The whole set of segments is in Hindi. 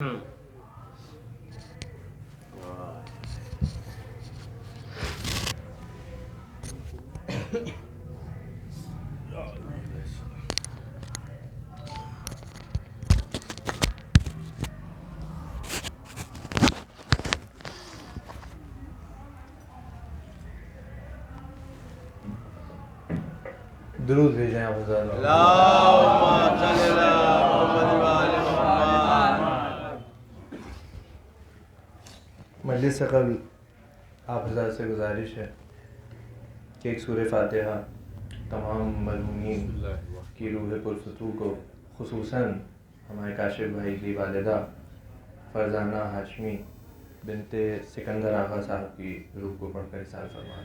दुरूद भेजें आप हज़ार। मजलिस से कबल आप हज़ार से गुजारिश है कि एक सूरह फातिहा तमाम मरहूमीन की रूह पुरफतू को, खुसूसन हमारे काशिफ भाई की वालिदा फरजाना हाशमी बिनते सिकंदर आगा साहब की रूह को पढ़कर इरशाद फरमाया।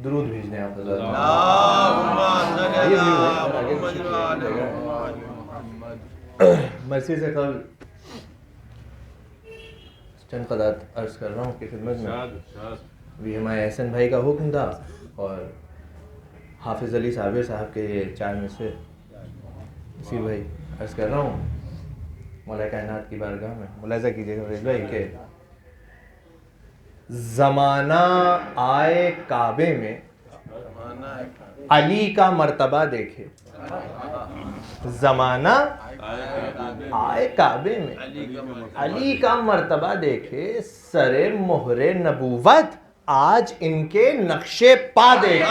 दुरूद भेज दें आप हज़ार। मर्सी से कल चंद क़दात अर्ज़ कर रहा हूँ कि खिदमत में भी हमारे एहसन भाई का हुक्म था और हाफिज़ अली साबिर साहब के ये 4 में से इसी भाई अर्ज़ कर रहा हूँ मौला कायनात की बारगाह में। मुलाज़ा कीजिएगा फरीद भाई के ज़माना आए काबे में अली का मर्तबा देखे। ज़माना आए काबे में अली का मर्तबा देखे, सरे मोहरे नबूवत आज इनके नक्शे पा देखे।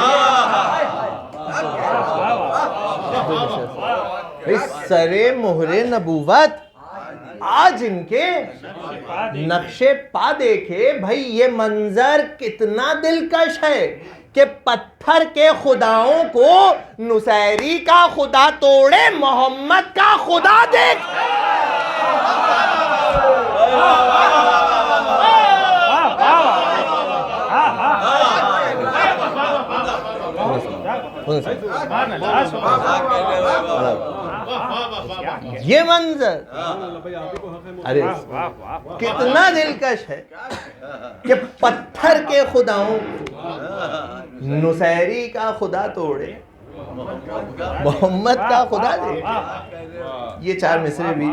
सरे मोहरे नबूवत आज इनके नक्शे पा देखे। भाई ये मंजर कितना दिलकश है कि पत्थर के खुदाओं को नुसैरी का खुदा तोड़े, मोहम्मद का खुदा देख। ये मंजर अरे कितना दिलकश है कि पत्थर के खुदाओं नुसैरी का खुदा तोड़े, मोहम्मद का खुदा दे। ये 4 मिसरे भी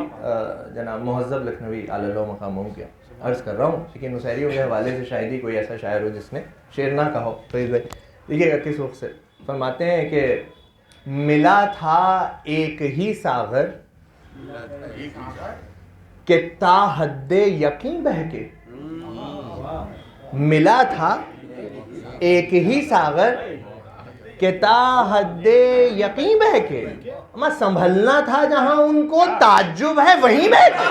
जनाब मुहज़्ज़ब लखनवी आला मकामों के अर्ज़ कर रहा हूँ, लेकिन नुसैरियों के हवाले से शायद ही कोई ऐसा शायर हो जिसने शेर ना कहा हो। फरीद भाई देखिएगा किस वक्त से फरमाते हैं कि मिला था एक ही सागर के ता हद्दे यकीन बहके। मिला था एक ही सागर के ता हद्दे यकीन बहके, मैं संभलना था जहां उनको ताज्जुब है वहीं बहके।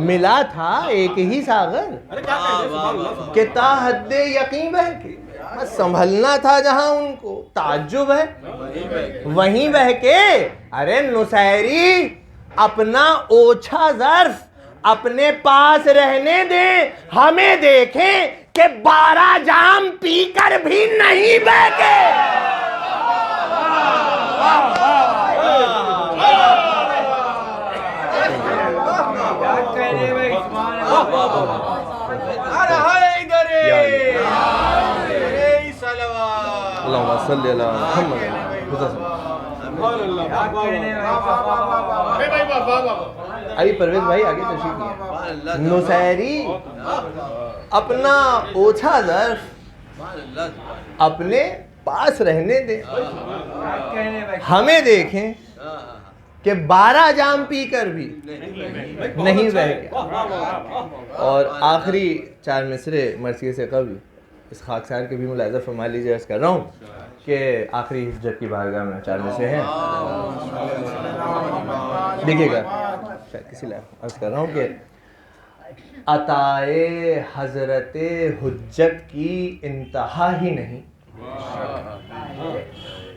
मिला था एक ही सागर के ता हद्दे यकीन बहके, मैं संभलना था जहां उनको ताज्जुब है वहीं बहके। अरे नुसैरी अपना ओछा ज़र्फ अपने पास रहने दे, हमें देखें कि 12 जाम पीकर भी नहीं बहके। अभी परवेज भाई आगे तशरीफ किए। नुसैरी अपना ओछा ज़र्फ अपने पास रहने दे, हमें देखें कि 12 जाम पीकर भी नहीं बह गया। और आखिरी 4 मिसरे मर्सी से कबल इस खाकसार के भी मुलाज़ा फरमा लीजिए। अर्ज़ कर रहा हूँ कि आखिरी हिज्जत की बारगाह में 4 में से हैं। देखिएगा शायद किसी लायक अर्ज़ कर रहा हूँ कि अताए हजरते हुज्जत की इंतहा ही नहीं,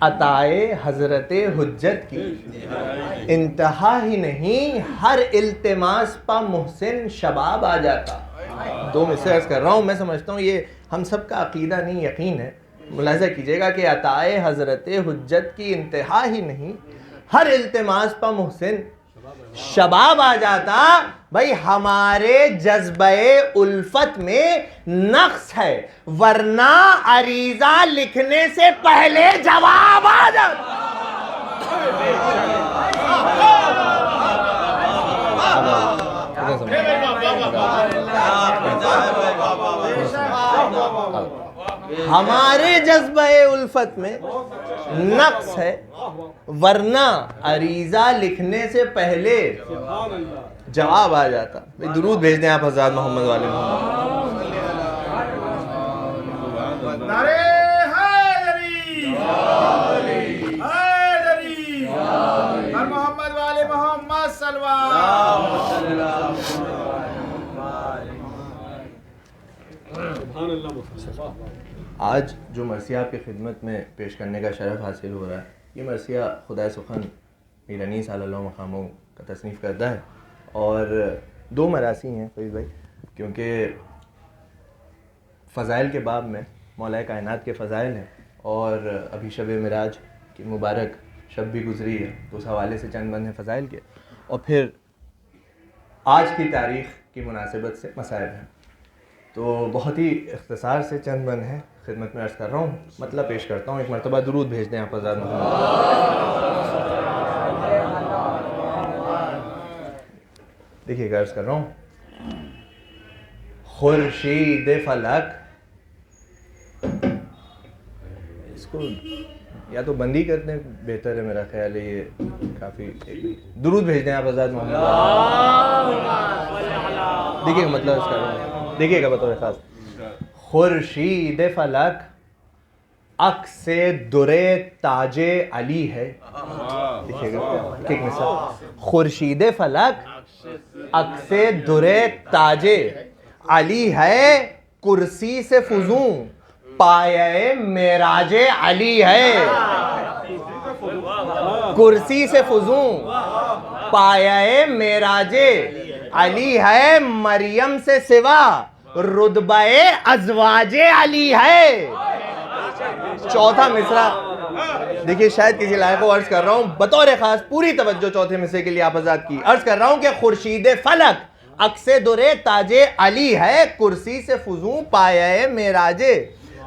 अताए हजरते हुज्जत की इंतहा ही नहीं, हर इल्तिमास पा मुहसिन शबाब आ जाता। दो मिसरे अर्ज कर रहा हूँ, मैं समझता हूँ ये हम सब का अकीदा नहीं यकीन है। मुलाज़ा कीजिएगा कि अताए हजरते हुज्जत की इंतहा ही नहीं, हर इल्तिमास पा मुहसिन शबाब आ जाता। भाई हमारे जज्बे उल्फत में नक्स है, वरना अरीजा लिखने से पहले जवाब आ जाता। हमारे जज्बे उल्फत में नक्स है, वरना अरीजा लिखने से पहले जवाब आ जाता। भाई दुरूद भेज दें आप हज़रत मोहम्मद वाले मोहम्मद। नारे हैदरी, हैदरी, हर मोहम्मद वाले मोहम्मद आज जो मरसिया आपकी खिदमत में पेश करने का शरफ हासिल हो रहा है, ये मरसिया खुदा सुखन मीरानी सल्लल्लाहु मकामों का तसनीफ़ करता है। और दो मरासी हैं फरीद भाई, क्योंकि फ़ज़ाइल के बाब में मौलाए कायनात के फ़ज़ाइल हैं और अभी शब मिराज की मुबारक शब भी गुज़री है, तो उस हवाले से चंद बंद हैं फ़ज़ाइल के, और फिर आज की तारीख़ की मुनासिबत से मसाइब हैं। तो बहुत ही इख्तिसार से चंद बंद हैं, खिदमत में अर्ज़ कर रहा हूँ, मतलब पेश करता हूँ। एक मरतबा दुरूद भेज दें आप हज़रत मोहम्मद। देखिए अर्ज़ कर रहा हूँ। खुर्शीद फलक, इसको या तो बंदी करते हैं, बेहतर है मेरा ख्याल है, ये काफ़ी। दुरूद भेज दें आप हज़रत मोहम्मद। देखिए मतलब अर्ज़ कर रहा हूँ, देखिएगा बतौर ख़ास। खुर्शीद फलक अक्से दुरे ताजे अली है। देखिएगा एक मिसाल, खुर्शीद फलक अक्से दुरे ताजे अली है, कुर्सी से फुजूं पाये मेराजे अली है। कुर्सी से फुजूं पाये मेराजे अली है, मरियम से सिवा रुतबे अज़वाजे अली है। चौथा मिसरा देखिए, शायद किसी लायक को अर्ज कर रहा हूँ बतौर खास, पूरी तवज्जो चौथे मिसरे के लिए आप आजाद की। अर्ज कर रहा हूँ कि खुर्शीद फलक अक्से दुरे ताजे अली है, कुर्सी से फुजूं पाये मेराजे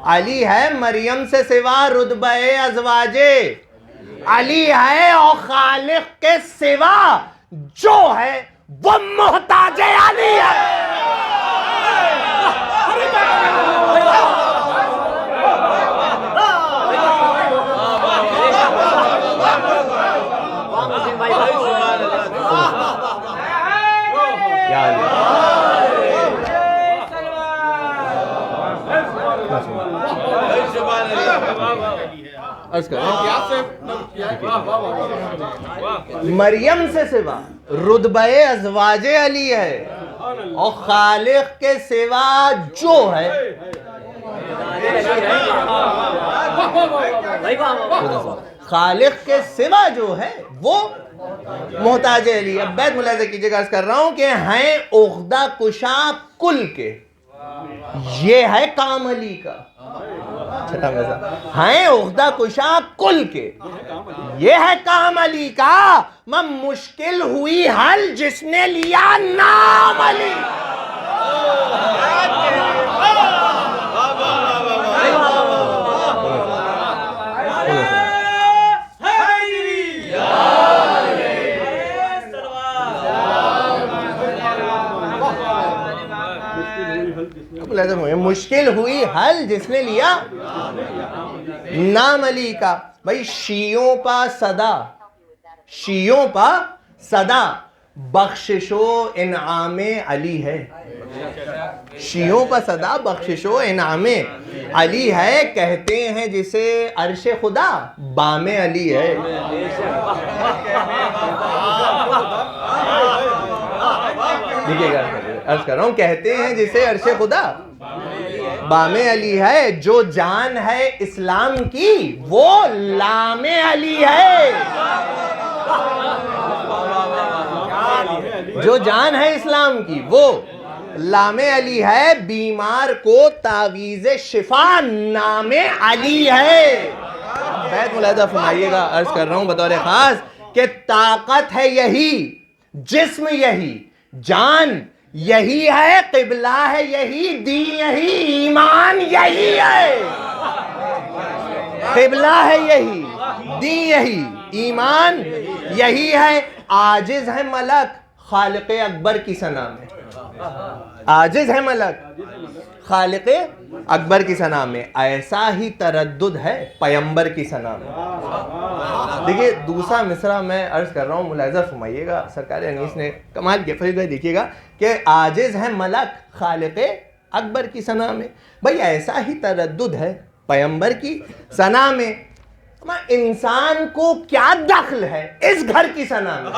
अली है, मरियम से सिवा रुतबे अज़वाजे अली है, और खालिक के सिवा जो है वो मोहताजे अली है। मरियम से सिवा रुतबे अज़वाजे अली है, और खालिक के सिवा जो है खालिक के सिवा जो है वो मोहताज अली। अब बैत मुलाज़ा कीजिएगा, अर्ज़ कर रहा हूं कि हैं उख्दा कुशा कुल के, ये है काम अली का। छठा मज़ा, हैं उख्दा कुशा कुल के, ये है काम अली का। मैं मुश्किल हुई हल जिसने लिया नाम अली। मुश्किल हुई हल जिसने लिया नाम अली का। भाई शियों पा सदा, शियों पा सदा बख्शिशो इनामे अली है। शियों पा सदा बख्शिशो इनामे अली है, कहते हैं जिसे अर्शे खुदा बामे अली है। देखिएगा अर्ज कर रहा हूं, कहते हैं जिसे अर्शे खुदा बामे अली है। जो जान है इस्लाम की वो लामे अली है। जो जान है इस्लाम की वो लामे अली है। बीमार को तावीज़े शिफा नामे अली है। बैत मुलाहिज़ा फरमाइएगा, अर्ज कर रहा हूं बतौर खास कि ताकत है यही, जिस्म यही, जान यही है, किबला है यही, दीन यही, ईमान यही है। किबला है यही, दीन यही, ईमान यही है। आजिज है मलक खालिक अकबर की सना में। आजिज है मलक खालिक अकबर की सना में। ऐसा ही तरद्दुद है पैगंबर की सना में। देखिए दूसरा मिसरा मैं अर्ज कर रहा हूँ, मुलाहिज़ा फरमाइएगा, सरकार अनीस ने कमाल किया। फरीद भाई देखिएगा कि आजिज है मलक खालिक अकबर की सना में। भाई ऐसा ही तरद्दुद है पैगंबर की सना में। इंसान को क्या दखल है इस घर की सना में?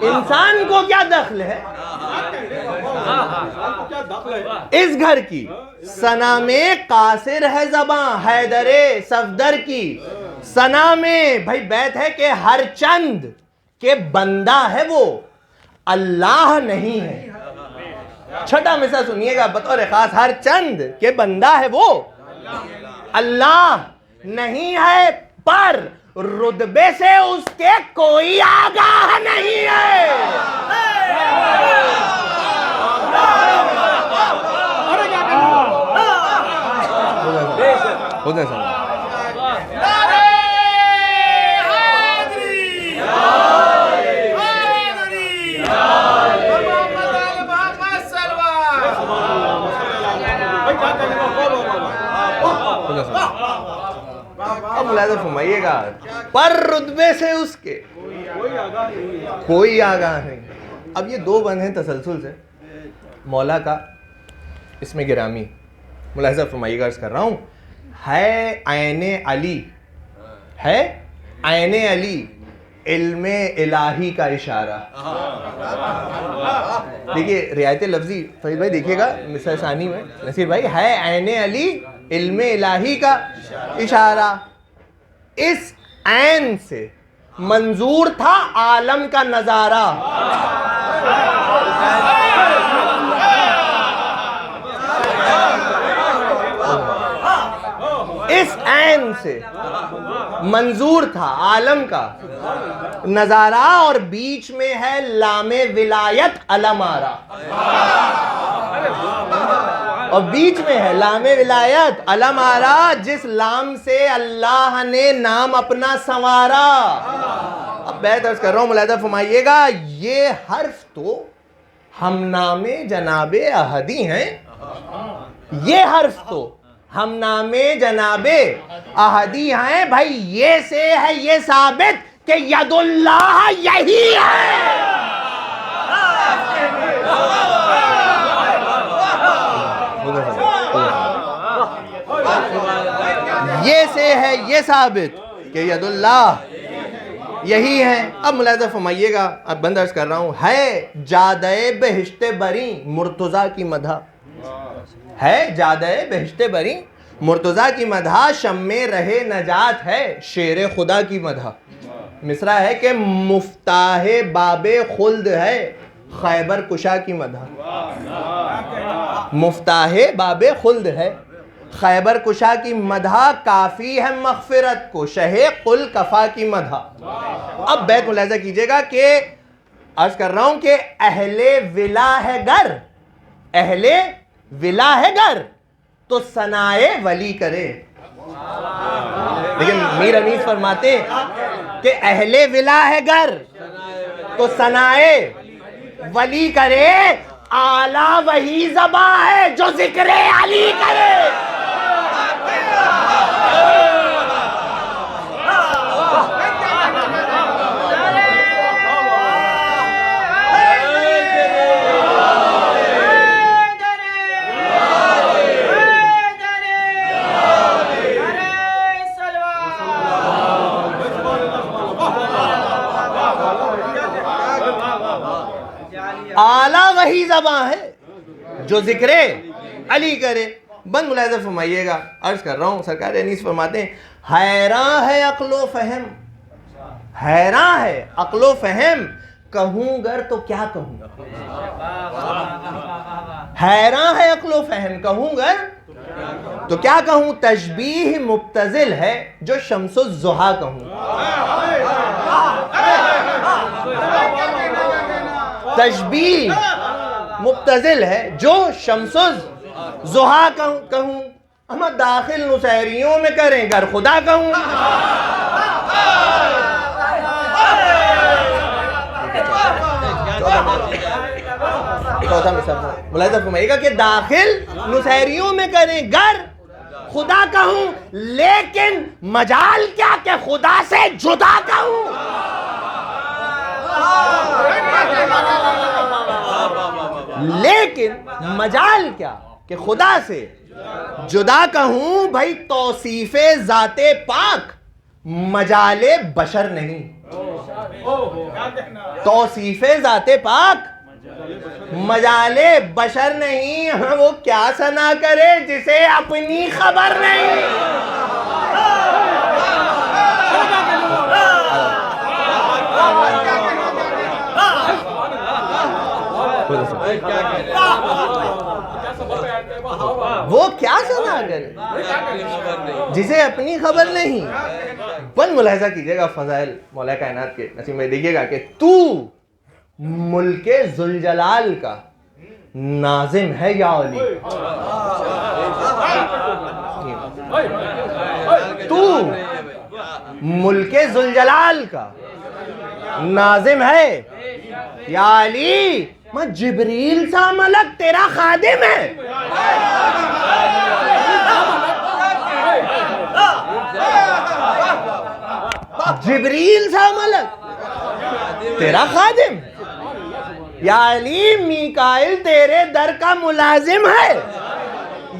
इंसान को क्या दखल है इस घर की सना में? कासिर है ज़बां हैदरे सफदर की सना में। भाई बैत है कि हर चंद के बंदा है वो, अल्लाह नहीं है। छठा मिसरा सुनिएगा बतौर खास, हर चंद के बंदा है वो, अल्लाह नहीं है, पर रुतबे से उसके कोई आगाह नहीं है। अब मुलाहिज़ा फरमाइएगा, पर रुतबे से उसके कोई आगाह नहीं। अब ये दो बंद हैं तसलसल से मौला का इसमें गिरामी। मुलाहिज़ा फरमाइएगा, अर्ज़ कर रहा हूँ, है ऐने अली, है ऐने अली इल्मे इलाही का इशारा। देखिए रियायत लफ्जी फरीद भाई देखिएगा मिसर सानी में, नसीर भाई, है ऐने अली इल्मे इलाही का इशारा। इस ऐन से मंजूर था आलम का नजारा। इस ऐन से मंजूर था आलम का नजारा, और बीच में है लामे विलायत अलमारा। और बीच में है लामे विलायत अलमारा, जिस लाम से अल्लाह ने नाम अपना संवारा। अब बैत अर्ज कर रहा हूं, मुलाहिज़ा फरमाइएगा, ये हर्फ तो हम नामे जनाबे अहदी हैं। ये हर्फ तो हम नामे जनाबे अहदी हैं। भाई ये से है ये साबित कि यदुल्लाह यही है। ये से है ये साबित कि यदुल्लाह यही है। अब मुलाहिज़ा फरमाइएगा, अब बंद अर्ज कर रहा हूं, है जादे बेहिश्ते बरी मुर्तज़ा की मधा। है जादे बेहिश्ते बरी मुर्तज़ा की मधा, शम्मे रहे नजात है शेर खुदा की मधा। मिसरा है कि मुफ्ताहे बाबे खुल्द है खैबर कुशा की मधा। मुफ्ताहे बाबे खुल्द है खैबर कुशा की मधा, काफ़ी है मग़फ़िरत को शहे कुल कफ़ा की मधा। अब बैत मुलाहिज़ा कीजिएगा कि अर्ज़ कर रहा हूं कि अहले विला है गर, अहले विला है गर तो सनाए वली करे। लेकिन मीर अनीस फरमाते कि अहले विला है गर तो सनाए वली करे, आला वही ज़बा है जो ज़िक्र अली करे। आला वही ज़बां है जो जिक्रे अली करे। बंद मुलाहिज़ा फरमाइएगा, अर्ज कर रहा हूँ, सरकार अनीस फरमाते हैं, हैरान है अक्लो फहम, हैरान है अक्लो फहम, कहूँ गर तो क्या कहूँ। हैरान है अक्लो फहम, कहूँ गर तो क्या कहूँ। तशबीह मुब्तज़िल है जो शम्सुज़्ज़ुहा कहूँ। तशबीह मुब्तज़िल है जो शम्सुज़्ज़ुहा कहूँ। हम दाखिल नुसैरियों में करें गर खुदा कहूँ। मुलाहिज़ा फरमाइएगा कि दाखिल नुसैरियों में करें गर खुदा कहूँ, लेकिन मजाल क्या कि खुदा से जुदा कहूँ। लेकिन मजाल क्या कि खुदा से जुदा कहूँ। भाई तौसीफ़े ज़ाते पाक मजाले बशर नहीं। तौसीफ़े ज़ाते पाक मजाले बशर नहीं। वो क्या सना करे जिसे अपनी खबर नहीं। वो क्या सना करे जिसे अपनी खबर नहीं। बन मुलाहिज़ा कीजिएगा फ़ज़ाइल मौला कायनात के नसीब में, देखिएगा कि तू मुल्के ज़ुलजलाल का नाज़िम है या अली। तू मुल्के ज़ुलजलाल का नाज़िम है या अली। मैं जिब्रील सा मलक तेरा खादिम है। जिब्रील सा मलक तेरा खादिम या अली। मीकाइल तेरे दर का मुलाजिम है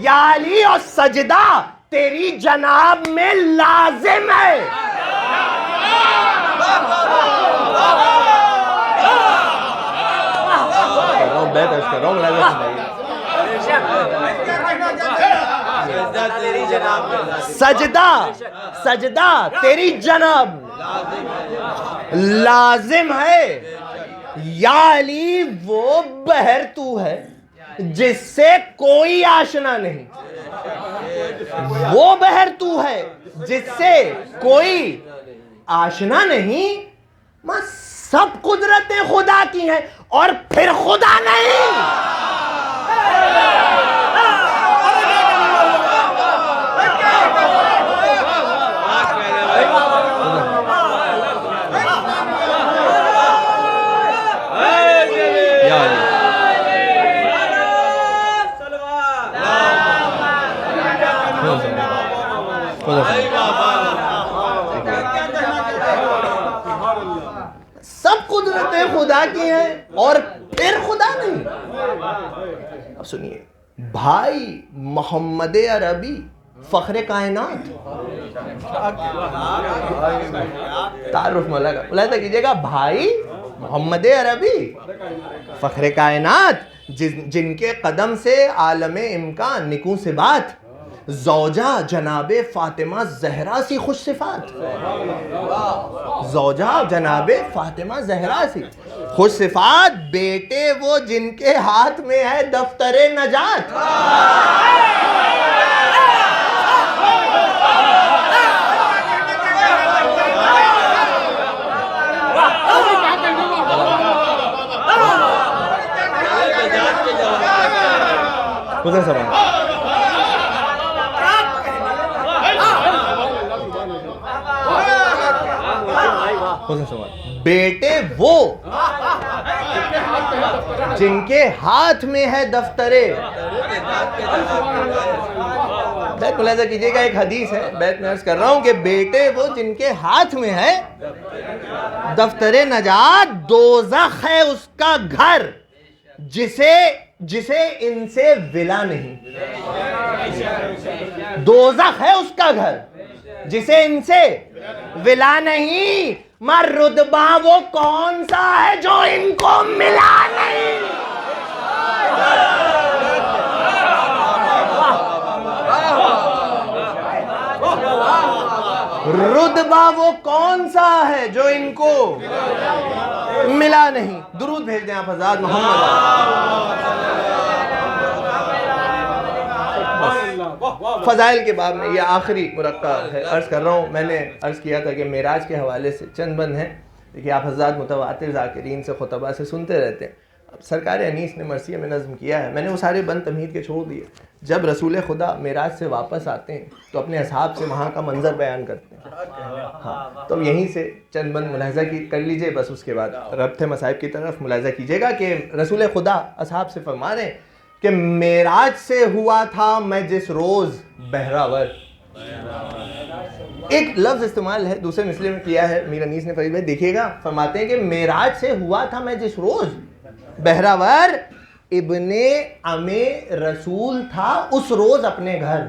या अली, और सजदा तेरी जनाब में लाजिम है। सजदा सजदा तेरी जनाब लाजिम है या अली। वो बहर तू है जिससे कोई आशना नहीं। वो बहर तू है जिससे कोई आशना नहीं। मैं सब कुदरतें खुदा की हैं और फिर खुदा नहीं। सब कुदरतें खुदा की हैं और फिर खुदा नहीं। अब सुनिए, भाई मोहम्मद अरबी फख्रे कायनात, तारुफ मुलाहिज़ा कीजिएगा, भाई मोहम्मद अरबी फख्रे कायनात, जिनके कदम से आलम इम्कान निकू से बात, ज़ौजा जनाबे फातिमा ज़हरा सी खुश सिफात। ज़ौजा जनाबे फातिमा ज़हरा सी खुश सिफात। बेटे वो जिनके हाथ में है दफ्तरे नजात। बेटे वो जिनके हाथ में है दफ्तरे। मुलाहिज़ा कीजिएगा, एक हदीस है, बैत में अर्ज़ कर रहा हूं कि बेटे वो जिनके हाथ में है दफ्तरे नजात। दोज़ख है उसका घर जिसे इनसे विला नहीं। दोज़ख है उसका घर जिसे इनसे विला नहीं। मर रुतबा वो कौन सा है जो इनको मिला नहीं। रुतबा वो कौन सा है जो इनको मिला नहीं। दुरूद भेज दें आप हज़रत मोहम्मद। फ़ज़ाइल के बाब में ये आखिरी मुरक्का है, अर्ज़ कर रहा हूँ। मैंने अर्ज़ किया था कि मेराज के हवाले से चंद बंद हैं। देखिए आप हज़रत मुतवातिर ज़ाकिरीन से खुतबा से सुनते रहते हैं। अब सरकार अनीस ने मरसिया में नज़्म किया है, मैंने वो सारे बंद तमहीद के छोड़ दिए। जब रसूल खुदा मेराज से वापस आते हैं तो अपने असहाब से वहाँ का मंजर बयान करते हैं। हाँ, तो यहीं से चंद बंद मुलाहिज़ा की कर लीजिए, बस उसके बाद रब्ते मसाइब की तरफ मुलाहिज़ा कीजिएगा कि रसूल खुदा असहाब से फरमा रहे हैं कि मेराज से हुआ था मैं जिस रोज़ बहरावर। एक लफ्ज़ इस्तेमाल है दूसरे मिसले में किया है मीर अनीस ने। फरीद भाई देखिएगा, फरमाते हैं कि मेराज से हुआ था मैं जिस रोज़ बहरावर, इब्ने अमे रसूल था उस रोज़ अपने घर।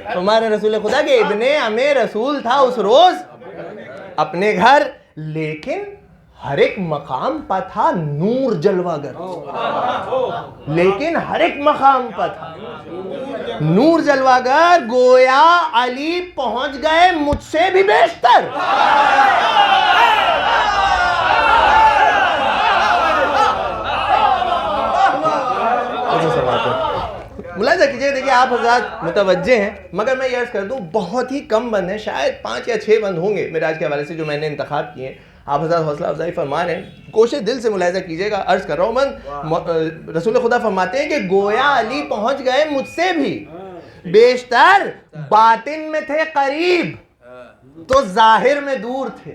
हमारे रसूल खुदा के इब्ने अमे रसूल था उस रोज़ अपने घर, लेकिन हर एक मकाम पर था नूर जलवागर। लेकिन हर एक मकाम पर था नूर जलवागर, गोया अली पहुंच गए मुझसे भी बेशतर। मुलाहिज़ा कीजिए, देखिए आप हज़रात मुतवज्जे हैं, मगर मैं ये अर्ज़ कर दूं बहुत ही कम बंद हैं, शायद 5 या 6 बंद होंगे मेराज के हवाले से जो मैंने इंतखाब किए हैं। आप हज़रात हौसला अफजाई फरमा रहे हैं, कोशिश दिल से मुलाहिज़ा कीजिएगा। अर्ज़ कर रहा हूँ मैं, रसूल खुदा फरमाते हैं कि गोया अली पहुँच गए मुझसे भी बेशतर, बातिन में थे करीब तो जाहिर में दूर थे।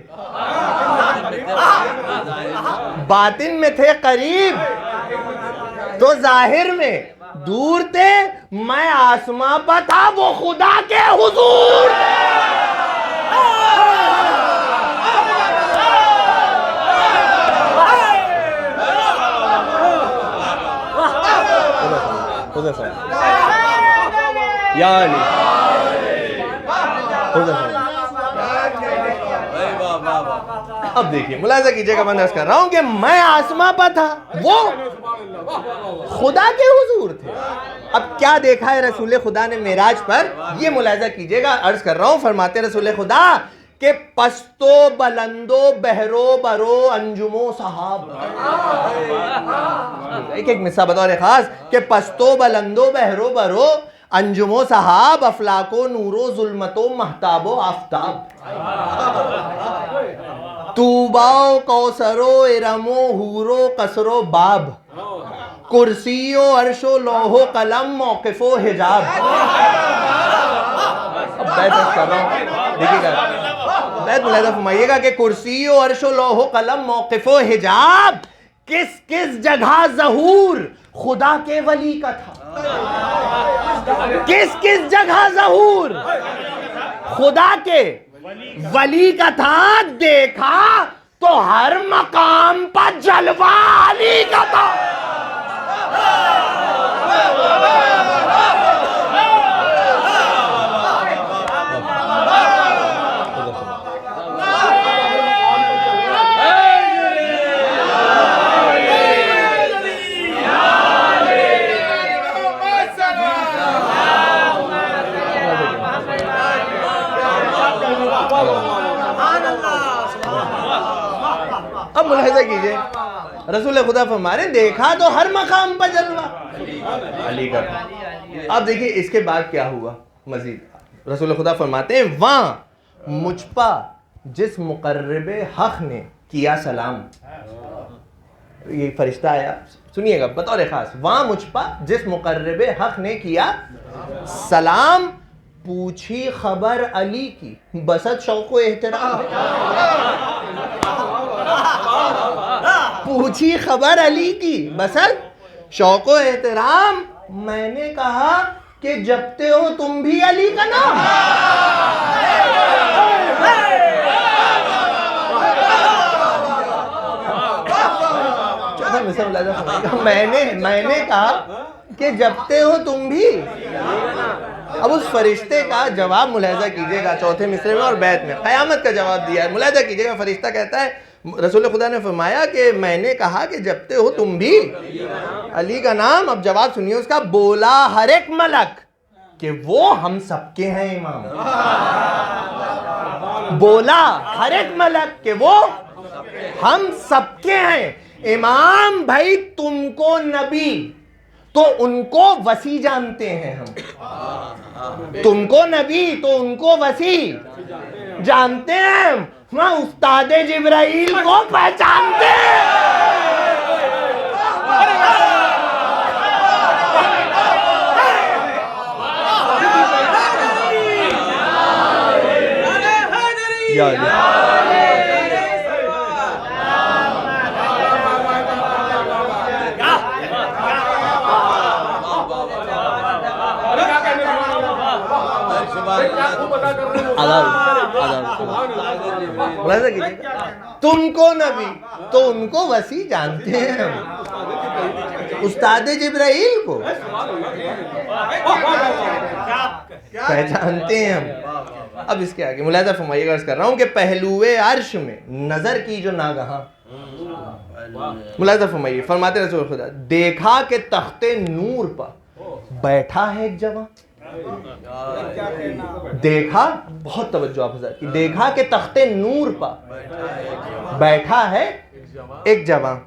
बातिन में थे करीब तो जाहिर में दूर थे, मैं आसमां पर था वो खुदा के हुजूर। अब देखिए मुलाहिज़ा कीजिएगा, मैं अर्ज़ कर रहा हूं कि मैं आसमां पर था वो खुदा के हुजूर थे। अब क्या देखा है रसूल खुदा ने मेराज पर, ये मुलाहिज़ा कीजिएगा। अर्ज़ कर रहा हूं, फरमाते रसूल खुदा के पस्तो बलंदो बहरो बरो अंजुमो सहाब। एक एक मिस्सा बतौर खास के पस्तो बलंदो बहरो बरो अंजुमो सहाब, अफलाको नूरो जुल्मतो महताबो आफ्ताब, तूबाओ कौसरो इरमो हूरो कसरो बाब, कुर्सियो अर्शो लोहो कलम मौक़िफ़ो हिजाब। बैत कर रहा हूँ, देखिएगा, बैत मुलाहिज़ा फरमाइएगा कि कुर्सियो अर्शो लोहो कलम मौक़िफ़ो हिजाब, किस किस जगह ज़हूर खुदा के वली का था। किस किस जगह ज़हूर खुदा के वली का था, देखा तो हर मकाम पर जलवा अली का था। अब मुलाहिज़ा कीजिए, रसूल खुदा फरमा रहे देखा तो हर मकाम पर जलवा अली का। अब देखिए इसके बाद क्या हुआ मजीद, रसूल खुदा फरमाते हैं वहाँ मुझपा जिस मुकर्रबे हक ने किया सलाम। ये फरिश्ता आया, सुनिएगा बतौर खास, वहाँ मुझपा जिस मुकर्रबे हक ने किया सलाम, पूछी खबर अली की बसत शौक़ो एहतराम। पूछी खबर अली की बसत शौक़ो एहतराम, मैंने कहा कि जपते हो तुम भी अली का नाम। मैंने कहा कि जपते हो तुम भी अब उस फरिश्ते का जवाब मुलाहिजा कीजिएगा चौथे मिसरे में और बैत में क़यामत का जवाब दिया है। मुलाहिजा कीजिएगा, फरिश्ता कहता है, रसूल खुदा ने फरमाया कि मैंने कहा कि जपते हो तुम भी अली का नाम। अब जवाब सुनिए उसका। बोला हर एक मलक कि वो हम सबके हैं इमाम। बोला हर एक मलक कि वो हम सबके हैं इमाम। भाई तुमको नबी तो उनको वसी जानते हैं हम, तुमको नबी तो उनको वसी जानते हैं। वहां उस्तादे जिब्राइल को पहचानते हैं। तुमको नबी तो उनको वसी जानते हैं हम, उस्तादे जिब्राइल को पहचानते हैं हम। अब इसके आगे मुलाहिजा फरमाइएगा, अर्ज कर रहा हूं कि पहलुए अर्श में नजर की जो नागहां, मुलाहिजा फरमाइए, फरमाते रसूल खुदा, देखा कि तख्ते नूर पर बैठा है एक जवान। देखा, बहुत तवज्जो आप हज़रात की, देखा कि तख्ते नूर पर बैठा है एक जवान।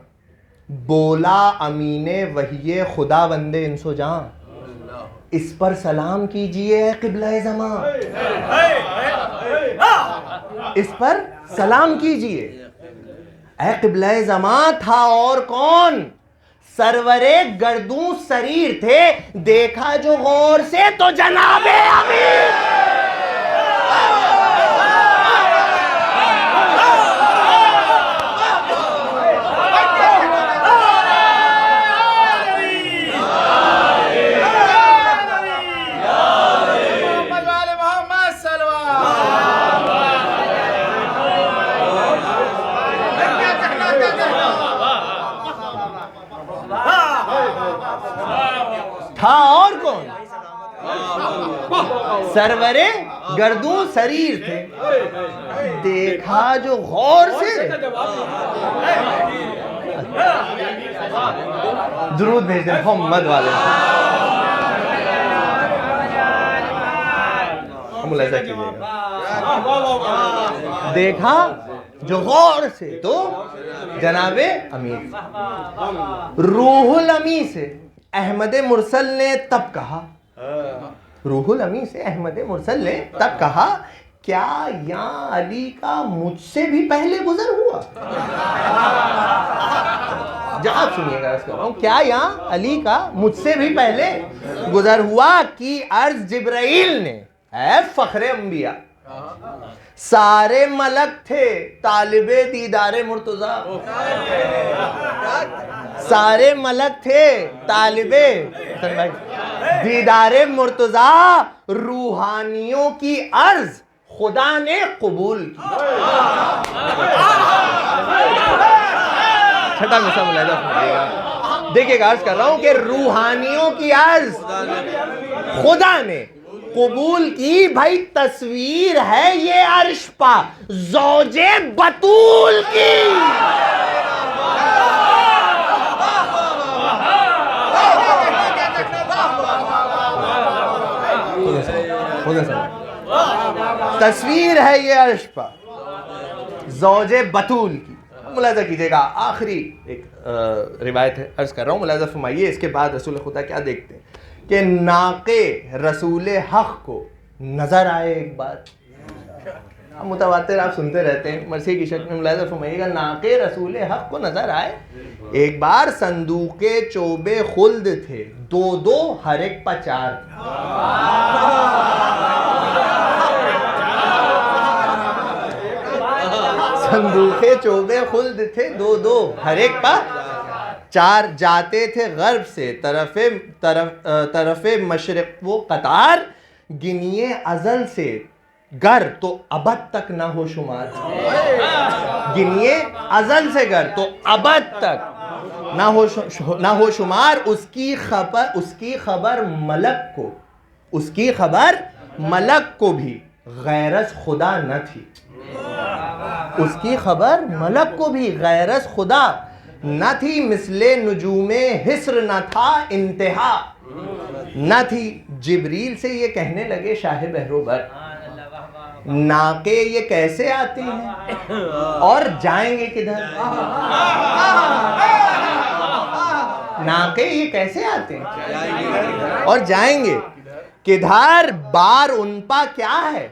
बोला अमीने वही खुदा बंदे इंसो जान, इस पर सलाम कीजिए क़िबला ज़मां, इस पर सलाम कीजिए ऐ क़िबला ज़मां। था और कौन? सरवरे गर्दू शरीर थे, देखा जो गौर से तो जनाबे अमीर। था और कौन? सरवरे गर्दू शरीर थे, देखा जो गौर से। दुरूद भेज दें मोहम्मद वाले। मुलाहिजा कीजिएगा, देखा जो गौर से तो जनाबे अमीर। रूहुल अमी से अहमद मुरसल ने तब कहा, रूहुल अमी से अहमद मुरसल ने तब कहा, क्या यहाँ अली का मुझसे भी पहले गुजर हुआ? जवाब सुनिएगा इसका, क्या यहाँ अली का मुझसे भी पहले गुजर हुआ? कि अर्ज जिब्राइल ने, ऐ फखरे अंबिया, सारे मलक थे तालिबे दीदारे मुर्तजा। सारे मलक थे तालिबे दीदारे मुर्तजा, रूहानियों की अर्ज खुदा ने कबूल की। छठा मिसरा मुलाहिजा फरमाइएगा, देखिएगा, अर्ज कर रहा हूं कि रूहानियों की अर्ज खुदा ने कबूल की। भाई तस्वीर है ये अर्श पा ज़ौजे बतूल की। तस्वीर है ये अर्श पा ज़ौजे बतूल की। मुलाहिजा कीजिएगा, आखिरी एक रिवायत है, अर्ज कर रहा हूँ, मुलाहिजा फरमाइए। इसके बाद रसूल खुदा क्या देखते हैं कि नाके रसूल हक को नजर आए एक बार। अब मुतवातिर आप सुनते रहते हैं, मरसी की शक्ल में मुलाहिजा फरमाइएगा, नाके रसूल हक को नजर आए एक बार। संदूके चोबे खुल्द थे, दो दो हर एक पर चार। संदूके चोबे खुल्द थे, दो दो हर एक पर चार। जाते थे गर्ब से तरफे मशरिक वो कतार, गिनिए अजल से गर तो अबद तक ना हो शुमार। गिनिए अजल से गर तो अबद तक ना हो शुमार। उसकी खबर मलक को उसकी खबर मलक को भी गैरस खुदा न थी। उसकी खबर मलक को भी गैरस खुदा न थी। मिसले नुजूमे हिस्र न था इंतहा न थी। जिब्रील से ये कहने लगे शाह बहरोबर, नाके ये कैसे आते हैं और जाएंगे किधर? नाके ये कैसे आते हैं और जाएंगे किधर? बार उनपा क्या है?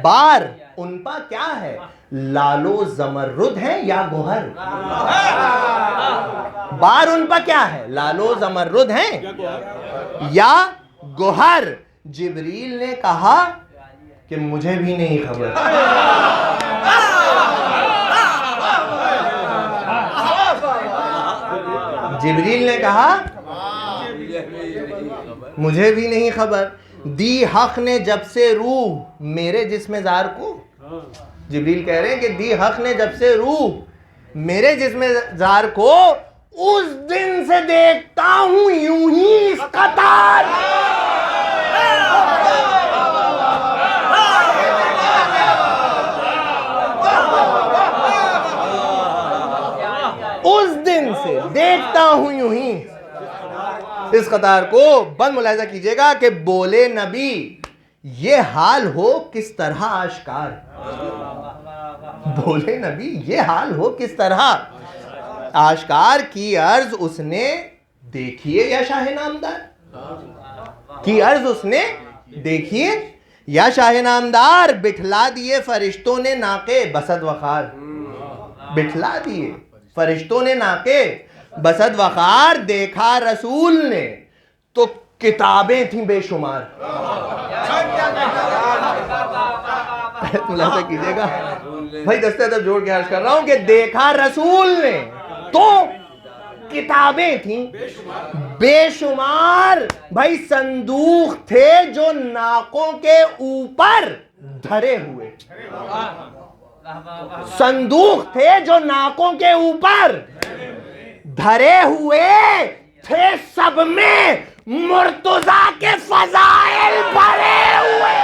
बार उनपा क्या है? लालो जमरुद है या गोहर? बार उनपा क्या है? लालो जमरुद है या गोहर? जिब्रील ने कहा कि मुझे भी नहीं खबर। जिब्रील ने कहा मुझे भी नहीं खबर। दी हक ने जब से रूह मेरे जिस्म जार को, जिब्रील कह रहे हैं कि दी हक ने जब से रूह मेरे जिस्म जार को, उस दिन से देखता हूं यूं ही इस कतार। उस दिन से देखता हूं यूं ही इस कतार को। बंद मुलाहिजा कीजिएगा कि बोले नबी ये हाल हो किस तरह आश्कार। बोले नबी ये हाल हो किस तरह आश्कार। की अर्ज उसने देखिए या शाह नामदार, की अर्ज उसने देखिए या शाह नामदार। बिठला दिए फरिश्तों ने नाके बसद वखार, बिठला दिए फरिश्तों ने नाके बसद वखार। देखा रसूल ने तो किताबें थी बेशुमार। मुलाहिजा कीजिएगा भाई, दस्ते अदब जोड़ के अर्ज कर रहा हूं कि देखा रसूल ने तो किताबें थी बेशुमार। भाई संदूक थे जो नाकों के ऊपर धरे हुए, संदूक थे जो नाकों के ऊपर धरे हुए थे। सब में मुर्तजा के फजाइल भरे हुए।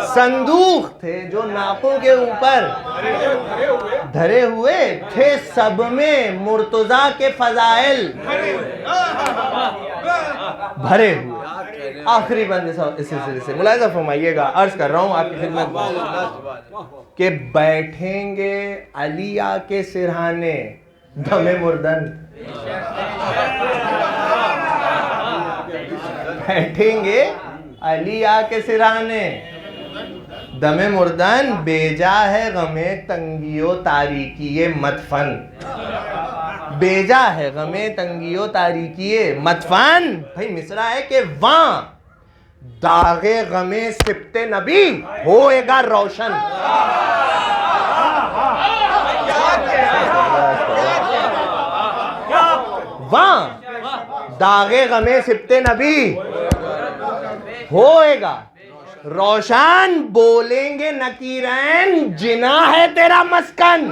संदूक थे जो नाकों के ऊपर धरे हुए थे। सब में मुर्तजा के फजाइल भरे हुए। आखिरी बंद इस सिलसिले से मुलाहिजा फरमाइएगा, अर्ज कर रहा हूं आपकी खिदमत कि बैठेंगे अलिया के सिरहाने दमे मुर्दन, बैठेंगे अलिया के सिरहाने दमे मुर्दन। बेजा है गमे तंगियो तारीकिये मतफन, बेजा है गमे तंगियो तारीकिये मतफन। भाई मिसरा है कि वहां दागे गमे सिप्ते नबी होएगा रोशन। वहां दागे गमे सिप्ते नबी होएगा रोशन। बोलेंगे नकीरैन जिना है तेरा मस्कन।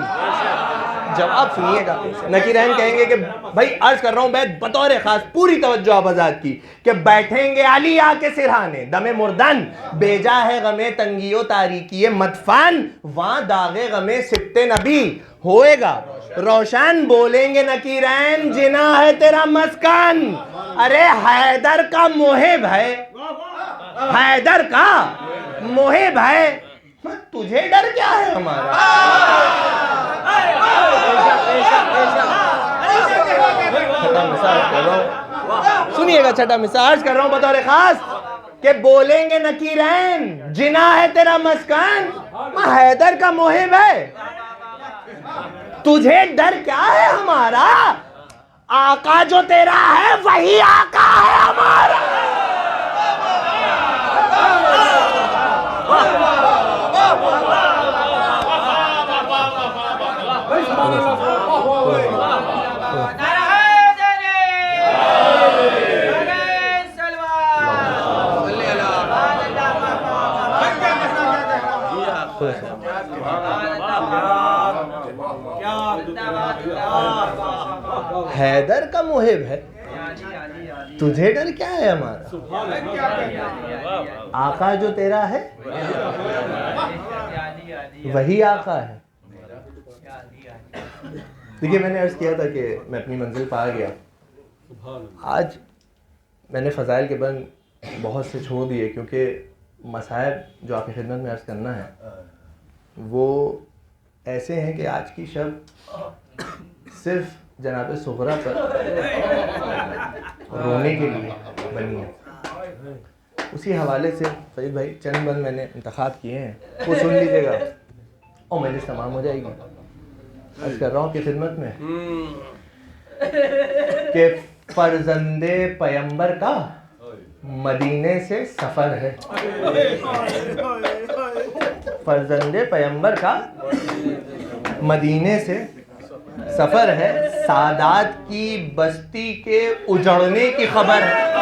जवाब सुनिएगा, नकीरैन कहेंगे कि भाई अर्ज कर रहा हूं मैं बतौर खास, पूरी तवज्जो आप आजाद की, कि बैठेंगे अलिया के सिरहाने दमे मुर्दन। बेजा है गमे तंगियो तारीकिये मतफन। वहां दागे गमे सिप्ते नबी होएगा रोशन। बोलेंगे नकीरैन जिना है तेरा मस्कन। अरे हैदर का मोहिब है, हैदर का मोहिब है, तुझे डर क्या है हमारा? छठा मिसाल कर रहा हूं, सुनिएगा, छठा मिसाल कर रहा हूं बतौर खास कि बोलेंगे नकीरैन जिना है तेरा मस्कन। हैदर का मोहिब है, तुझे डर क्या है हमारा? आका जो तेरा है वही आका है हमारा। हैदर का मुहिब है, तुझे डर क्या है हमारा? आका जो तेरा है वही आका है। देखिए, मैंने अर्ज किया था कि मैं अपनी मंजिल पा गया। आज मैंने फ़ज़ाइल के बंद बहुत से छोड़ दिए, क्योंकि मसाइब जो आपकी खिदमत में अर्ज करना है वो ऐसे हैं कि आज की शब सिर्फ जनाब सुगरा पर रोने के लिए बनी है। उसी हवाले से फरीद भाई चंद बंद मैंने इंतखाब किए हैं, वो सुन लीजिएगा और मजलिस तमाम हो जाएगी। अर्ज कर रहा हूँ कि खिदमत में कि फर्जंदे पैगंबर का मदीने से सफ़र है। फर्जंदे पैगंबर का मदीने से सफ़र है। सादात की बस्ती के उजड़ने की खबर है।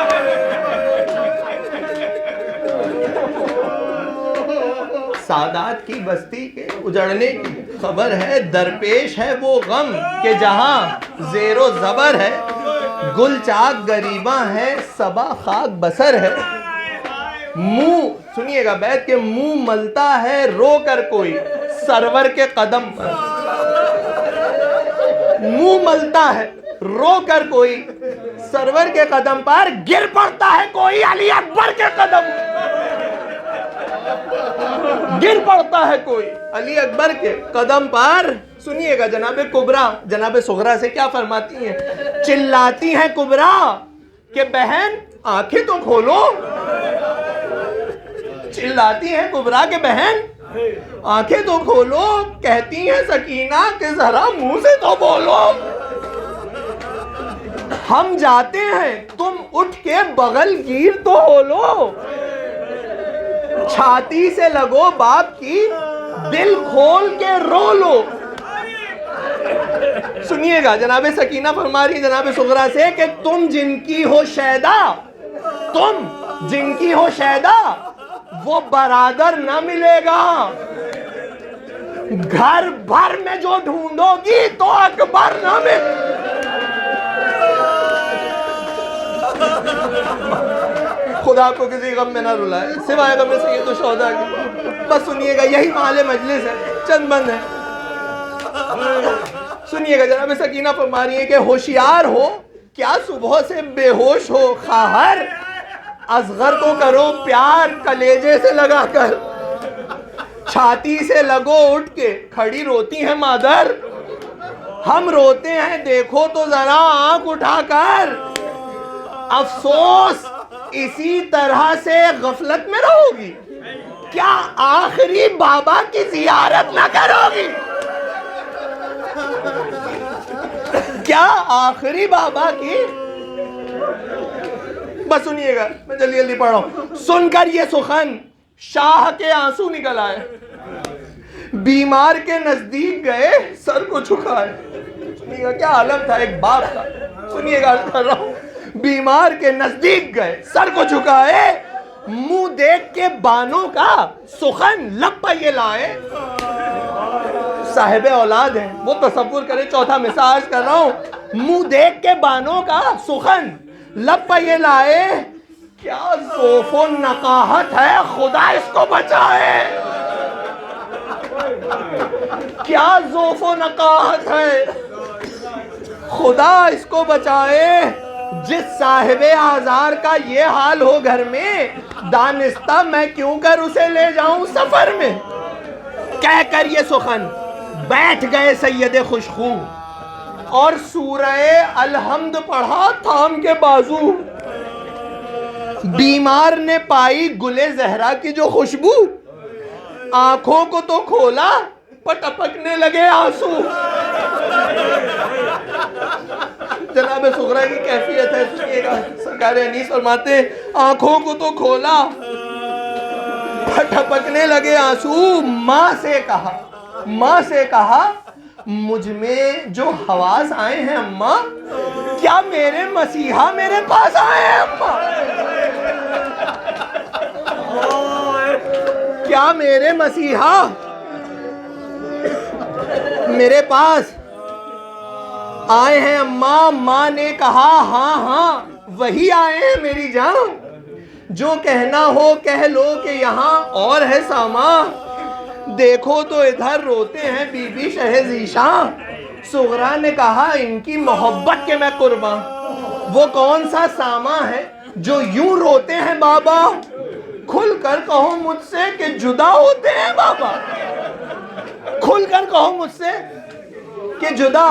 सादात की बस्ती के उजड़ने की खबर है। दरपेश है वो गम के जहां ज़ेरो ज़बर है। गुल चाक गरीबा है, सबा खाक बसर है। मुंह सुनिएगा, बैठ के मुंह मलता है रो कर कोई सरवर के कदम पर। मुंह मलता है रो कर कोई सरवर के कदम पर। गिर पड़ता है कोई अली अकबर के कदम। गिर पड़ता है कोई अली अकबर के कदम पर। सुनिएगा, जनाबे कुबरा जनाबे सुगरा से क्या फरमाती हैं। चिल्लाती हैं कुबरा कि बहन आंखें तो खोलो। चिल्लाती हैं कुबरा के बहन आंखें तो खोलो। कहती हैं सकीना कि जरा मुंह से तो बोलो। हम जाते हैं तुम उठ के बगल गिर तो हो लो। छाती से लगो बाप की, दिल खोल के रो लो। सुनिएगा, जनाबे सकीना फरमा रही जनाबे सुगरा से कि तुम जिनकी हो शैदा, तुम जिनकी हो शैदा, वो बरादर न मिलेगा। घर भर में जो ढूंढोगी तो अकबर न मिल। खुदा को किसी गम में ना रुलाए सिवाय गम सैयद शोहदा की। बस सुनिएगा, यही माले मजलिस है, चंद बंद है। सुनिएगा, जनाब सकीना फरमा रही है कि होशियार हो क्या सुबह से बेहोश हो। खाहर असगर को करो प्यार कलेजे से लगाकर। छाती से लगो उठ के खड़ी रोती है मादर। हम रोते हैं देखो तो जरा आंख उठाकर। अफसोस इसी तरह से गफलत में रहोगी। क्या आखिरी बाबा की जियारत न करोगी? क्या आखिरी बाबा की? बस सुनिएगा, मैं जल्दी जल्दी पढ़ रहा हूं। सुनकर ये सुखन शाह के आंसू निकल आए। बीमार के नजदीक गए सर को झुकाए। सुनिएगा क्या आलम था एक बाप का। सुनिएगा कर रहा हूं। बीमार के नजदीक गए सर को झुकाए। मुंह देख के बानों का सुखन लब पर ये लाए। साहिब औलाद है वो तसव्वुर करे। चौथा मिसाल कर रहा हूं। मुंह देख के बानों का सुखन लब पर ये लाए। क्या ज़ोफ़ो नकाहत है, खुदा इसको बचाए। क्या ज़ोफ़ो नकाहत है, खुदा इसको बचाए। जिस साहिब आज़ार का ये हाल हो घर में, दानिस्ता मैं क्यों कर उसे ले जाऊं सफर में। कह कर ये सुखन बैठ गए सैयद खुशखू और सूरह अलहम्द पढ़ा थाम के बाजू। बीमार ने पाई गुले जहरा की जो खुशबू, आंखों को तो खोला पर टपकने लगे आंसू। जनाब सुगरा की कैफियत है, सुनिएगा। सरकार अनीस फरमाते आंखों को तो खोला पर टपकने लगे आंसू। माँ से कहा मुझ में जो हवास आए हैं अम्मा, क्या मेरे मसीहा मेरे पास आए हैं अम्मा। क्या मेरे मसीहा मेरे पास आए हैं अम्मा। माँ ने कहा हाँ हाँ वही आए हैं मेरी जान, जो कहना हो कह लो कि यहाँ और है सामा। देखो तो इधर रोते हैं बीबी शहज़ीशा। सुगरा ने कहा इनकी मोहब्बत के मैं कुर्बान। वो कौन सा सामा है जो यूं रोते हैं बाबा? खुल कर कहो मुझसे कि जुदा होते हैं बाबा। खुल कर कहो मुझसे कि जुदा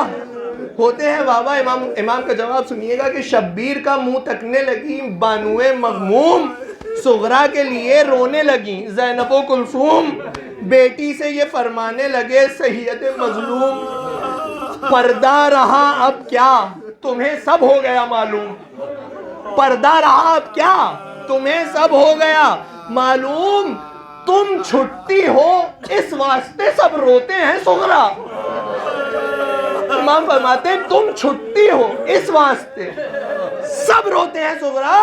होते हैं बाबा। इमाम का जवाब सुनिएगा कि शब्बीर का मुंह तकने लगी बानुए मगमूम, सुगरा के लिए रोने लगी ज़ैनबो कुलसूम। बेटी से ये फरमाने लगे सैयद मजलूम, पर्दा रहा अब क्या तुम्हें सब हो गया मालूम। पर्दा रहा अब क्या तुम्हें सब हो गया मालूम। तुम छुट्टी हो इस वास्ते सब रोते हैं सुगरा। इमाम फरमाते तुम छुट्टी हो इस वास्ते सब रोते हैं सुगरा।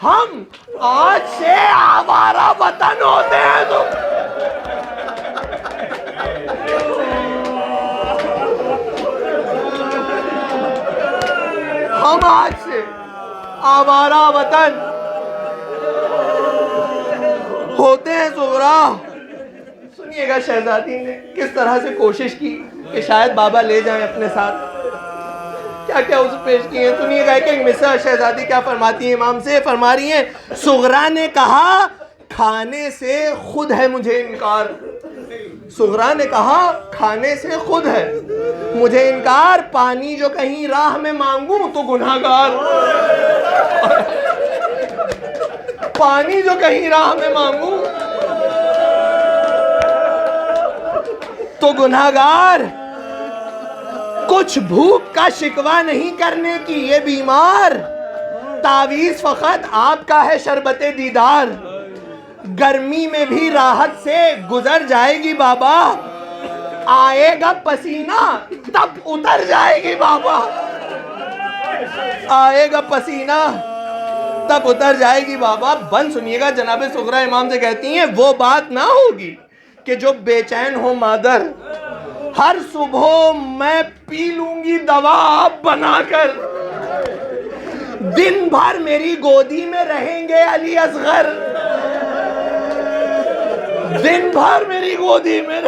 हम आज से आवारा वतन होते हैं तो हम आज से आवारा वतन होते हैं सुगरा। सुनिएगा शहजादी ने किस तरह से कोशिश की कि शायद बाबा ले जाएं अपने साथ, क्या क्या उसे पेश किए। सुनिएगा एक एक मिसरा शहजादी क्या फरमाती है इमाम से। फरमा रही है सुगरा ने कहा खाने से खुद है मुझे इनकार। सुगरा ने कहा खाने से खुद है मुझे इनकार। पानी जो कहीं राह में मांगू तो गुनाहगार। पानी जो कहीं राह में मांगू तो गुनाहगार। कुछ भूख का शिकवा नहीं करने की ये बीमार। तावीज़ फकत आपका है शरबते दीदार। गर्मी में भी राहत से गुजर जाएगी बाबा। आएगा पसीना तब उतर जाएगी बाबा। आएगा पसीना तब उतर जाएगी बाबा। बन सुनिएगा जनाबे सुगरा इमाम से कहती हैं वो बात ना होगी कि जो बेचैन हो मादर। हर सुबह मैं पी लूंगी दवा आप बनाकर। दिन भर मेरी गोदी में रहेंगे अली असगर। दिन भर मेरी गोदी में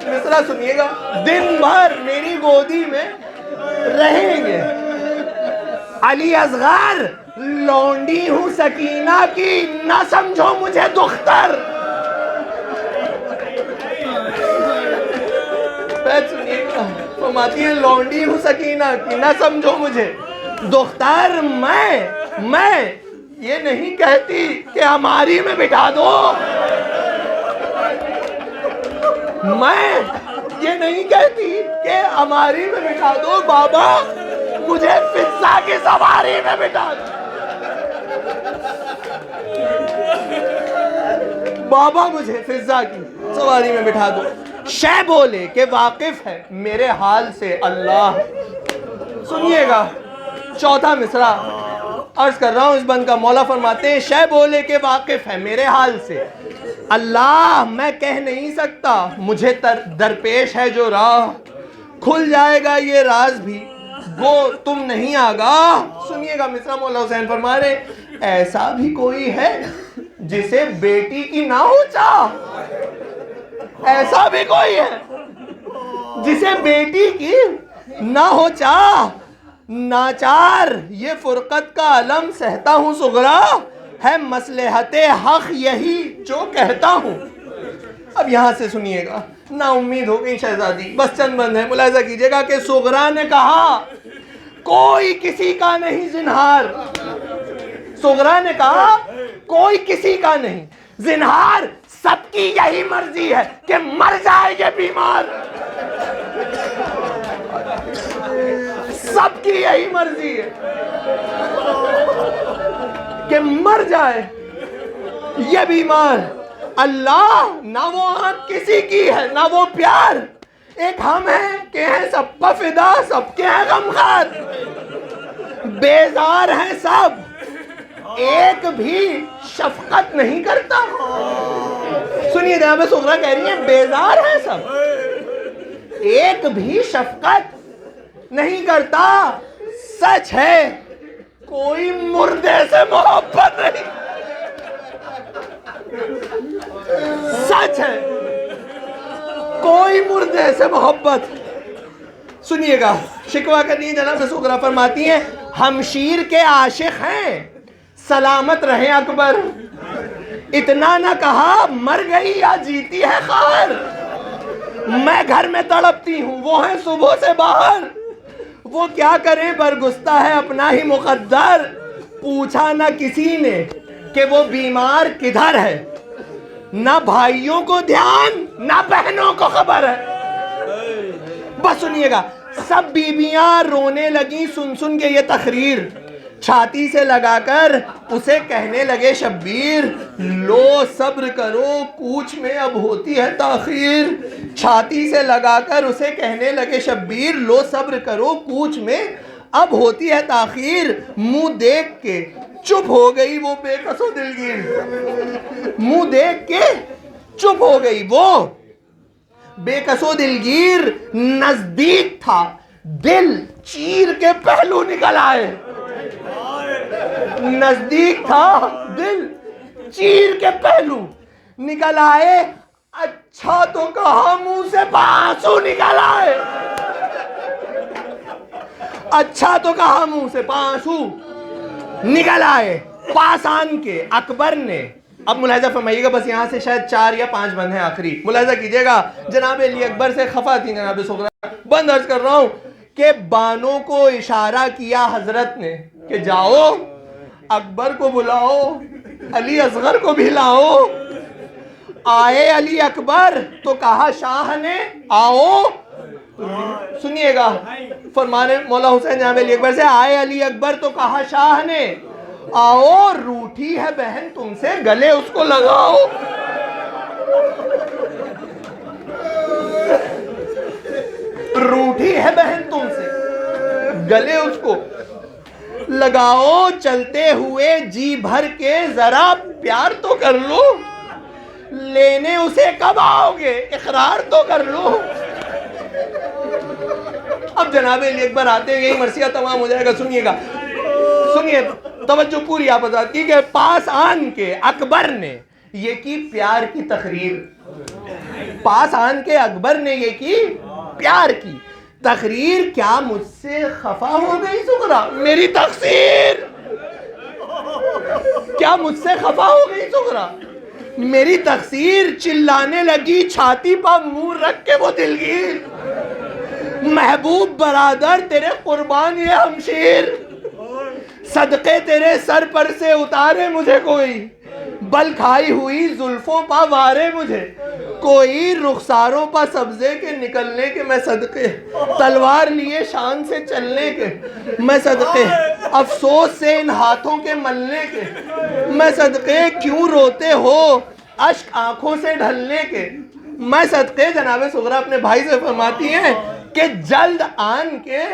मिसरा सुनिएगा। दिन भर मेरी गोदी में रहेंगे अली असगर। लौंडी हूं सकीना की ना समझो मुझे दुख्तर। फरमाती है लौंडी हूं सकीना की ना समझो मुझे दुख्तर। मैं ये नहीं कहती कि हमारी में बिठा दो। मैं ये नहीं कहती कि हमारी में बिठा दो बाबा। मुझे फिजा की सवारी में बिठा दो बाबा। मुझे फिजा की सवारी में बिठा दो। शह बोले कि वाकिफ है मेरे हाल से अल्लाह। सुनिएगा चौथा मिसरा अर्ज कर रहा हूं इस बंद का। मौला फरमाते हैं शह बोले के वाकिफ है मेरे हाल से अल्लाह। मैं कह नहीं सकता मुझे दरपेश है जो राह। खुल जाएगा ये राज भी वो तुम नहीं आगाह। सुनिएगा मिसरा मौला हुसैन फरमा रहे ऐसा भी कोई है जिसे बेटी की ना हो चाह। ऐसा भी कोई है जिसे बेटी की ना हो चाह। नाचार ये फुरकत का अलम सहता हूँ सुगरा। है मसलहते हक यही जो कहता हूँ। अब यहाँ से सुनिएगा ना उम्मीद हो गई शहजादी। बस चंद बंद है मुलाहिजा कीजिएगा कि सुगरा ने कहा कोई किसी का नहीं जिन्हार। सुगरा ने कहा कोई किसी का नहीं जिन्हार। सबकी यही मर्जी है कि मर जाए ये बीमार। सबकी यही मर्जी है कि मर जाए ये बीमार। अल्लाह ना वो आंख किसी की है ना वो प्यार। एक हम हैं कि हैं सब पर फिदा सबके हैं गमखार। बेजार हैं सब एक भी शफकत नहीं करता। सुनिए जनाब सुगरा कह रही है बेजार हैं सब एक भी शफकत नहीं करता। सच है कोई मुर्दे से मोहब्बत नहीं। सच है कोई मुर्दे से मोहब्बत। सुनिएगा, शिकवा करनी जनाब सुगरा फरमाती हैं, हमशीर के आशिक हैं, सलामत रहे अकबर। इतना ना कहा मर गई या जीती है खार। मैं घर में तड़पती हूं, वो है सुबह से बाहर। वो क्या करें बरगुस्ता है अपना ही मुकद्दर। पूछा ना किसी ने कि वो बीमार किधर है, ना भाइयों को ध्यान ना बहनों को खबर है। बस सुनिएगा, सब बीबियां रोने लगी सुन सुन के ये तकरीर। छाती से लगाकर उसे कहने लगे शब्बीर, लो सब्र करो कूच में अब होती है ताखीर। छाती से लगाकर उसे कहने लगे शब्बीर, लो सब्र करो कूच में अब होती है ताखीर। मुंह देख के चुप हो गई वो बेकसो दिलगीर। मुंह देख के चुप हो गई वो बेकसो दिलगीर। नजदीक था दिल चीर के पहलू निकल आए। नजदीक था दिल चीर के पहलू निकल आए। अच्छा तो कहा मुंह से आंसू निकल आए। अच्छा तो कहा मुंह से आंसू निकल आए। पास आन के अकबर ने, अब मुलाहिजा फरमाइएगा, बस यहाँ से शायद 4 या 5 बंद हैं आखिरी, मुलाहिजा कीजिएगा। जनाब अली अकबर से खफा थी जनाब सुगरा। बंद अर्ज कर रहा हूं कि बानों को इशारा किया हजरत ने कि जाओ अकबर को बुलाओ, अली असगर को भी लाओ। आए अली अकबर तो कहा शाह ने आओ। सुनिएगा फरमाने मौला हुसैन जनाब अली अकबर से, आए अली अकबर तो कहा शाह ने आओ। रूठी है बहन तुमसे गले उसको लगाओ। रूठी है बहन तुमसे गले उसको लगाओ। चलते हुए जी भर के जरा प्यार तो कर लो। लेने उसे कब आओगे इकरार तो कर लो। अब जनाब अली अकबर आते हैं, यही मरसिया तमाम हो जाएगा। सुनिएगा, सुनिए, तवज्जो पूरी आप आजाद की कि पास आन के अकबर ने ये की प्यार की तकरीर। पास आन के अकबर ने ये की प्यार की तकरीर। क्या मुझसे खफा हो गई सुगरा मेरी तकसीर? क्या मुझसे खफा हो गई सुगरा मेरी तकसीर? चिल्लाने लगी छाती पर मुंह रख के वो दिलगीर, महबूब बरादर तेरे कुर्बान ये हमशीर। सदके तेरे सर पर से उतारे मुझे कोई, बल खाई हुई जुल्फों पा वारे मुझे कोई। रुखसारों पा सब्जे के निकलने के मैं सदके, तलवार लिए शान से चलने के मैं सदके, अफसोस से इन हाथों के मलने के मैं सदके। क्यों रोते हो अश्क आंखों से ढलने के मैं सदके। जनाबे सुगरा अपने भाई से फरमाती हैं कि जल्द आन के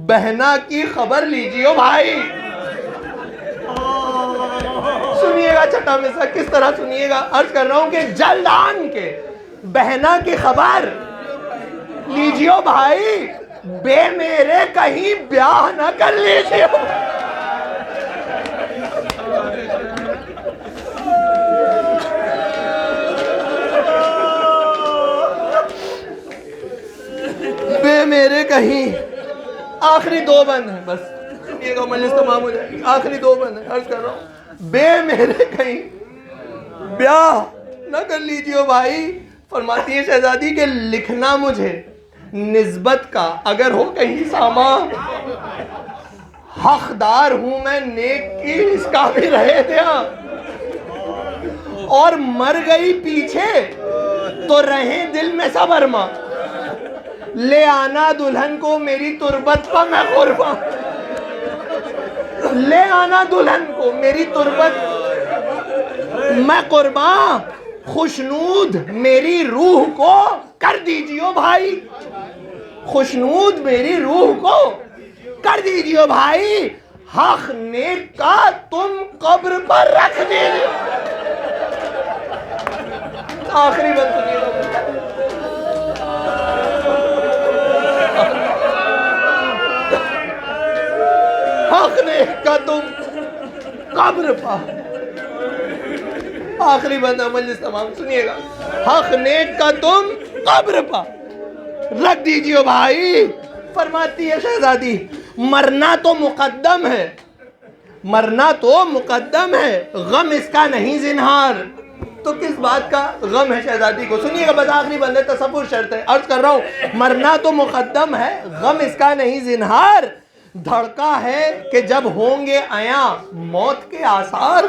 बहना की खबर लीजिए भाई। सुनिएगा छठा मिसरा किस तरह, सुनिएगा, अर्ज कर रहा हूं कि जल्द आन के बहना की खबर लीजियो भाई। बे मेरे कहीं ब्याह न कर लीजिए। बे मेरे कहीं, आखिरी 2 बंद है बस, सुनिएगा मजलिस तमाम हो जाएगी। आखिरी 2 बंद है, अर्ज कर रहा हूं, बे मेरे कहीं ब्याह न कर लीजिए भाई। फरमाती है शहजादी के लिखना मुझे निस्बत का अगर हो कहीं सामा। हकदार हूं मैं नेक की इसका भी रहे थे। और मर गई पीछे तो रहे दिल में सब अरमा। ले आना दुल्हन को मेरी तुरबत पर मैं कुर्बान। ले आना दुल्हन को मेरी तुरबत मैं कुर्बान। खुशनूद मेरी रूह को कर दीजिए भाई। खुशनूद मेरी रूह को कर दीजिए भाई। हक नेक का तुम कब्र पर रख दीजिए। आखिरी बात सुनिए। हक ने का तुम कब्र पा। आखिरी बंदा मजलिस तमाम सुनिएगा। हक ने का तुम कब्र पा। रख दीजिए भाई। फरमाती है शहजादी, मरना तो मुकद्दम है, मरना तो मुकद्दम है, गम इसका नहीं जिन्हार। तो किस बात का गम है शहजादी को? सुनिएगा बस आखिरी बंदे तसव्वुर शर्त है। अर्ज कर रहा हूं, मरना तो मुकद्दम है, गम इसका नहीं जिन्हार। धड़का है कि जब होंगे आया मौत के आसार,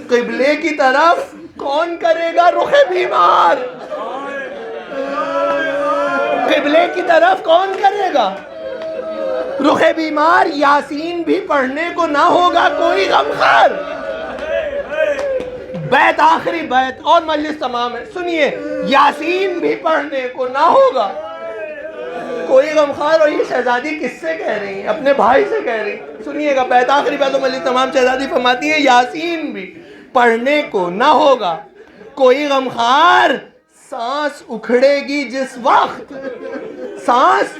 किबले की तरफ कौन करेगा रुखे बीमार। किबले की तरफ कौन करेगा रुखे बीमार। यासीन भी पढ़ने को ना होगा कोई गमखार। बैत आखिरी बैत और मजलिस तमाम है। सुनिए, यासीन भी पढ़ने को ना होगा कोई गमखार। और ये शहजादी किससे कह रही है? अपने भाई से कह रही। सुनिएगा बैत आखिरी बैत और मजलिस तमाम। शहजादी फरमाती है, यासीन भी पढ़ने को ना होगा कोई गमखार। सांस उखड़ेगी जिस वक्त, सांस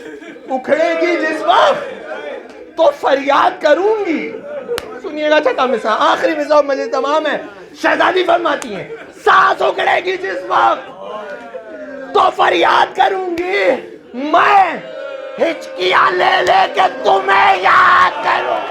उखड़ेगी जिस वक्त, तो फरियाद करूंगी। सुनिएगा छठा मिसरा, आखिरी मिसरा मजलिस तमाम है। शहजादी फरमाती है, सांस उखड़ेगी जिस वक्त तो फरियाद करूंगी, मैं हिचकियां ले लेके तुम्हें याद करूं।